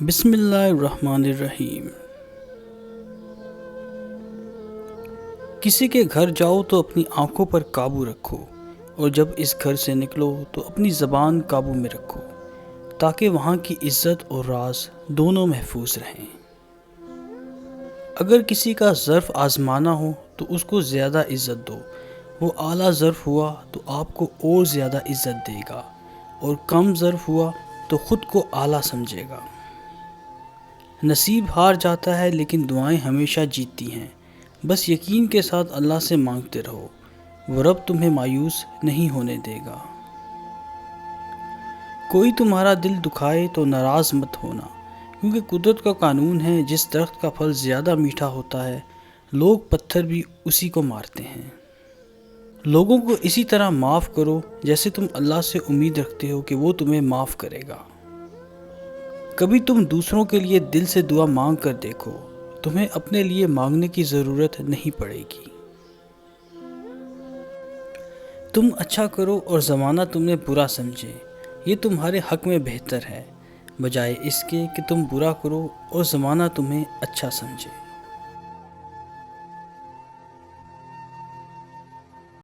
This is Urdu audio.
بسم اللہ الرحمن الرحیم۔ کسی کے گھر جاؤ تو اپنی آنکھوں پر قابو رکھو، اور جب اس گھر سے نکلو تو اپنی زبان قابو میں رکھو، تاکہ وہاں کی عزت اور راز دونوں محفوظ رہیں۔ اگر کسی کا ظرف آزمانا ہو تو اس کو زیادہ عزت دو، وہ اعلیٰ ظرف ہوا تو آپ کو اور زیادہ عزت دے گا، اور کم ظرف ہوا تو خود کو اعلیٰ سمجھے گا۔ نصیب ہار جاتا ہے لیکن دعائیں ہمیشہ جیتتی ہیں۔ بس یقین کے ساتھ اللہ سے مانگتے رہو، وہ رب تمہیں مایوس نہیں ہونے دے گا۔ کوئی تمہارا دل دکھائے تو ناراض مت ہونا، کیونکہ قدرت کا قانون ہے، جس درخت کا پھل زیادہ میٹھا ہوتا ہے لوگ پتھر بھی اسی کو مارتے ہیں۔ لوگوں کو اسی طرح معاف کرو جیسے تم اللہ سے امید رکھتے ہو کہ وہ تمہیں معاف کرے گا۔ کبھی تم دوسروں کے لیے دل سے دعا مانگ کر دیکھو، تمہیں اپنے لیے مانگنے کی ضرورت نہیں پڑے گی۔ تم اچھا کرو اور زمانہ تمہیں برا سمجھے، یہ تمہارے حق میں بہتر ہے، بجائے اس کے کہ تم برا کرو اور زمانہ تمہیں اچھا سمجھے۔